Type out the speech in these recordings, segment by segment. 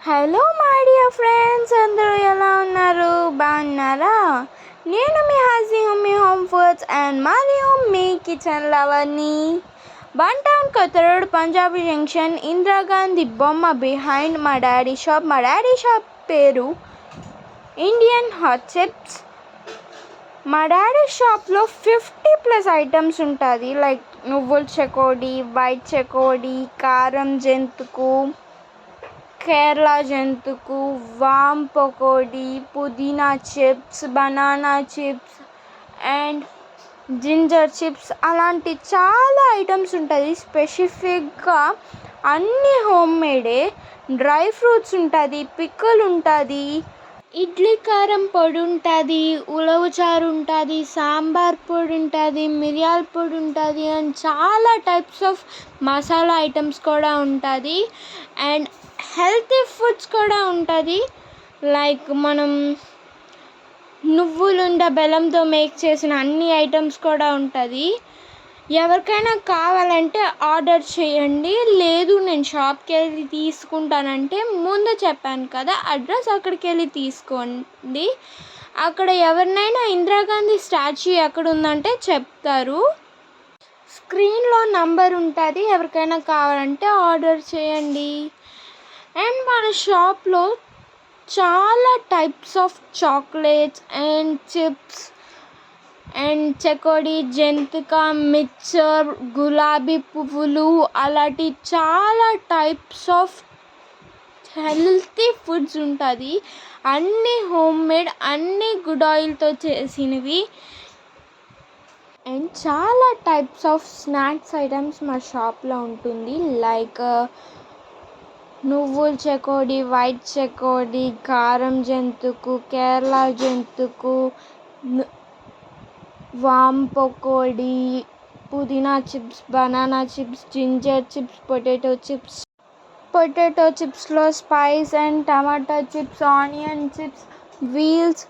Hello my dear friends, అందరూ ఎలా ఉన్నారు? బాగున్నారా? నేను మీ మీ హోమ్ ఫుడ్స్ అండ్ మరియు మీ కిచెన్ లవర్ని. వన్ టౌన్ కొత్త రోడ్, పంజాబీ జంక్షన్, ఇందిరాగాంధీ బొమ్మ బిహైండ్ మా డాడీ షాప్. మా డాడీ షాప్ పేరు ఇండియన్ హాట్ చిప్స్. మా డాడీ షాప్లో 50+ ఐటమ్స్ ఉంటుంది. లైక్ నువ్వుల చెకోడి, వైట్ చెకోడి, కారం జంతుకు, కేరళ జంతుకు, వామ్ పకోడీ, పుదీనా chips, banana chips and ginger chips, అలాంటి చాలా ఐటమ్స్ ఉంటుంది. స్పెసిఫిక్గా అన్నీ హోమ్ మేడే. డ్రై ఫ్రూట్స్ ఉంటుంది, పిక్కల్ ఉంటుంది, ఇడ్లీ కారం పొడి ఉంటుంది, ఉలవ చారు ఉంటుంది, సాంబార్ పొడి ఉంటుంది, మిరియాల పొడి ఉంటుంది అండ్ చాలా టైప్స్ ఆఫ్ మసాలా ఐటమ్స్ కూడా ఉంటుంది. అండ్ హెల్తీ ఫుడ్స్ కూడా ఉంటుంది. లైక్ మనం నువ్వులుండ బెల్లంతో మేక్ చేసిన అన్ని ఐటమ్స్ కూడా ఉంటుంది. ఎవరికైనా కావాలంటే ఆర్డర్ చేయండి. లేదు నేను షాప్కి వెళ్ళి తీసుకుంటానంటే ముందు చెప్పాను కదా అడ్రస్, అక్కడికి వెళ్ళి తీసుకోండి. అక్కడ ఎవరినైనా ఇందిరాగాంధీ స్టాచ్యూ ఎక్కడ ఉందంటే చెప్తారు. స్క్రీన్లో నంబర్ ఉంటుంది, ఎవరికైనా కావాలంటే ఆర్డర్ చేయండి. అండ్ మన షాప్లో చాలా types of chocolates and chips and చెకోడి, జంతిక, మిక్చర్, గులాబీ పువ్వులు, అలాంటి చాలా టైప్స్ ఆఫ్ హెల్తీ ఫుడ్స్ ఉంటుంది. అన్నీ హోమ్ మేడ్, అన్నీ గుడ్ ఆయిల్తో చేసినవి. అండ్ చాలా టైప్స్ ఆఫ్ స్నాక్స్ ఐటమ్స్ మా షాప్లో ఉంటుంది. లైక్ నువ్వుల చెకోడి, వైట్ చెకోడి, కారం జంతుకు, కేరళ జంతుకు, వామ్ పకోడీ, పుదీనా chips, banana chips, ginger chips, potato చిప్స్లో spice and tomato chips, onion chips, wheels,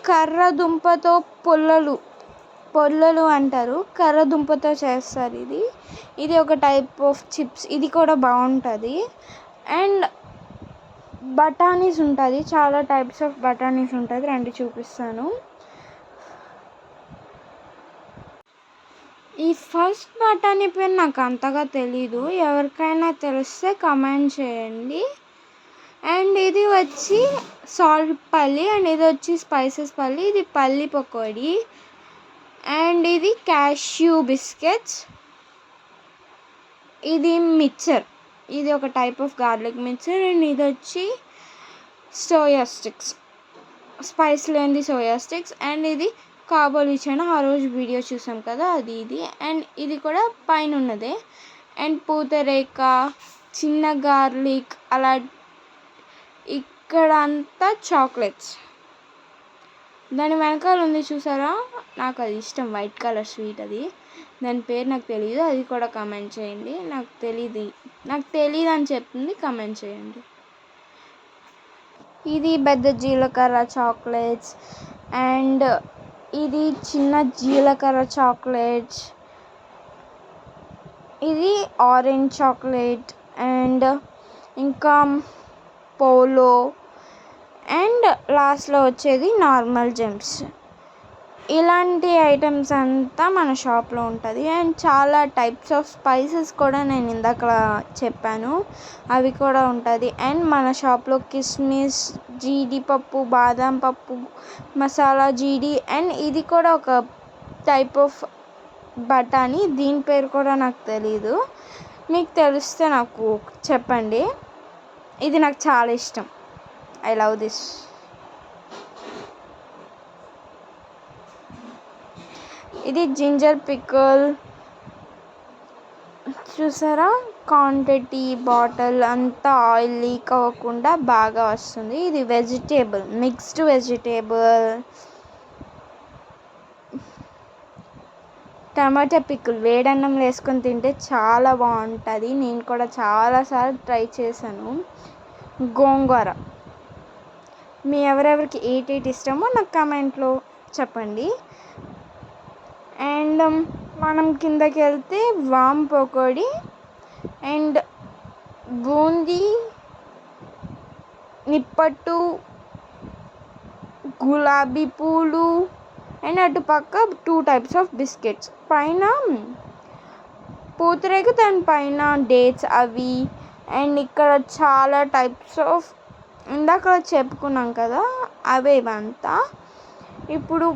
కర్రదుంపతో పొల్లలు అంటారు, కర్రదుంపతో చేస్తారు. ఇది ఒక టైప్ ఆఫ్ చిప్స్, ఇది కూడా బాగుంటుంది. అండ్ బఠానీస్ ఉంటుంది, చాలా టైప్స్ ఆఫ్ బఠానీస్ ఉంటుంది, రండి చూపిస్తాను. ఈ ఫస్ట్ బఠానీ పేరు నాకు అంతగా తెలీదు, ఎవరికైనా తెలిస్తే కమెంట్ చేయండి. అండ్ ఇది వచ్చి సాల్ట్ పల్లి అండ్ ఇది వచ్చి స్పైసెస్ పల్లి, ఇది పల్లి పకోడీ. అండ్ ఇది క్యాష్యూ బిస్కెట్స్, ఇది మిక్చర్, ఇది ఒక type of garlic mixture. And ఇది వచ్చి సోయా స్టిక్స్, స్పైస్ లేనిది సోయా స్టిక్స్. అండ్ ఇది కాబోలి చనా, ఆ రోజు వీడియో చూసాం కదా ఇది. అండ్ ఇది కూడా పైన ఉన్నదే. అండ్ పూతరేక, చిన్న గార్లిక్, అలా ఇక్కడ అంతా చాక్లెట్స్. దాని వెనకాల ఉంది చూసారా, నాకు అది ఇష్టం, వైట్ కలర్ స్వీట్. అది దాని పేరు నాకు తెలియదు, అది కూడా కమెంట్ చేయండి. నాకు తెలియదు అని చెప్తుంది, కమెంట్ చేయండి. ఇది పెద్ద జీలకర్ర చాక్లెట్స్ అండ్ ఇది చిన్న జీలకర్ర చాక్లెట్స్, ఇది ఆరెంజ్ చాక్లెట్ అండ్ ఇంకా పోలో. అండ్ లాస్ట్లో వచ్చేది నార్మల్ జెమ్స్. ఇలాంటి ఐటమ్స్ అంతా మన షాప్లో ఉంటుంది. అండ్ చాలా టైప్స్ ఆఫ్ స్పైసెస్ కూడా నేను ఇందాక చెప్పాను, అవి కూడా ఉంటుంది. అండ్ మన షాప్లో కిస్మిస్, జీడిపప్పు, బాదం పప్పు, మసాలా జీడి, అండ్ ఇది కూడా ఒక టైప్ ఆఫ్ బఠానీ, దీని పేరు కూడా నాకు తెలీదు, మీకు తెలిస్తే నాకు చెప్పండి. ఇది నాకు చాలా ఇష్టం, ఐ లవ్ దిస్. ఇది జింజర్ పిక్కల్, చూసారా, క్వాంటిటీ బాటిల్ అంతా ఆయిల్ లీక్ అవ్వకుండా బాగా వస్తుంది. ఇది వెజిటేబుల్, మిక్స్డ్ వెజిటేబుల్ టమాటా పిక్కుల్, వేడన్నం వేసుకొని తింటే చాలా బాగుంటుంది. నేను కూడా చాలాసార్లు ట్రై చేశాను. గోంగూర, మీ ఎవరెవరికి ఏటేటి ఇష్టమో నాకు కమెంట్లో చెప్పండి. అండ్ మనం కిందకి వెళ్తే వామ్ పకోడీ అండ్ బూందీ నిప్పట్టు, గులాబీ పూలు అండ్ అటుపక్క 2 types ఆఫ్ బిస్కెట్స్. పైన పూతరేకు, దానిపైన డేట్స్ అవి. అండ్ ఇక్కడ చాలా టైప్స్ ఆఫ్ ఇందాక చెప్పుకున్నాం కదా అవే ఇవంతా. ఇప్పుడు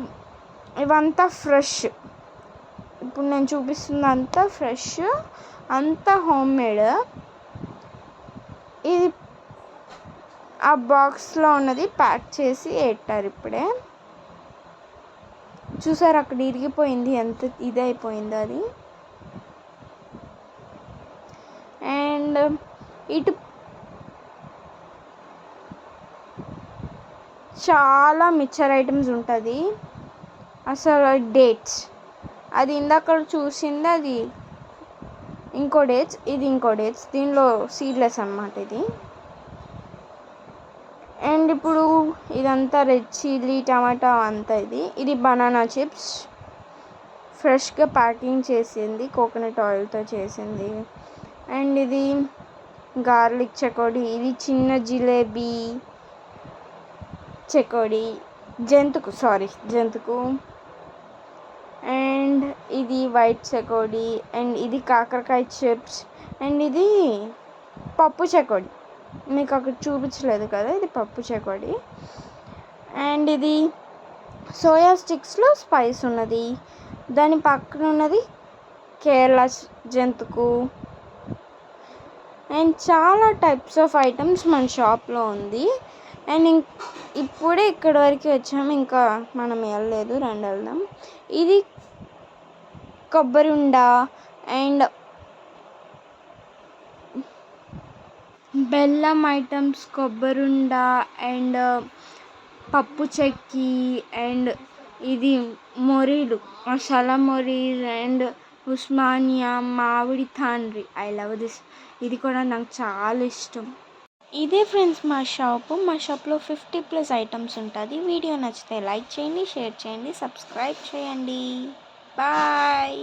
ఇవంతా ఫ్రెష్. ఇప్పుడు నేను చూపిస్తుంది అంతా ఫ్రెష్, అంతా హోమ్ మేడ్. ఇది ఆ బాక్స్లో ఉన్నది ప్యాక్ చేసి పెట్టారు ఇప్పుడే. చూసారు అక్కడ ఇరిగిపోయింది, ఎంత ఇదైపోయిందో అది. అండ్ ఇటు చాలా మిక్చర్ ఐటమ్స్ ఉంటుంది. అసలు డేట్స్ అది ఇందాక చూసింది, అది ఇంకో డేట్స్, ఇది ఇంకో డేట్స్. దీనిలో సీడ్లెస్ అన్నమాట ఇది. అండ్ ఇప్పుడు ఇదంతా రెడ్ చిల్లీ టమాటా అంతా. ఇది బనానా చిప్స్ ఫ్రెష్గా ప్యాకింగ్ చేసింది, కోకోనట్ ఆయిల్తో చేసింది. అండ్ ఇది గార్లిక్ చెకోడి, ఇది చిన్న జిలేబీ చెకోడి, జంతుకు. అండ్ ఇది వైట్ చెకోడి. అండ్ ఇది కాకరకాయ చిప్స్. అండ్ ఇది పప్పు చెకోడి, మీకు అక్కడ చూపించలేదు కదా, ఇది పప్పు చెకోడి. అండ్ ఇది సోయా స్టిక్స్లో స్పైస్ ఉన్నది. దాని పక్కన ఉన్నది కేరళ జంతుకు. అండ్ చాలా టైప్స్ ఆఫ్ ఐటమ్స్ మన షాప్లో ఉంది. అండ్ ఇప్పుడే ఇక్కడ వరకు వచ్చాము, ఇంకా మనం వెళ్ళలేదు, రండి వెళ్దాం. ఇది కొబ్బరి ఉండ అండ్ బెల్లం ఐటమ్స్, కొబ్బరి ఉండ అండ్ పప్పు చెక్కి. అండ్ ఇది మొరీలు, మసాలా మొరీలు అండ్ ఉస్మానియా మామిడి తాండ్రి. I love this. ఇది కూడా నాకు చాలా ఇష్టం. ఇదే ఫ్రెండ్స్ మా షాప్లో 50+ ఐటమ్స్ ఉంటుంది. వీడియో నచ్చితే లైక్ చేయండి, షేర్ చేయండి, సబ్స్క్రైబ్ చేయండి. బాయ్.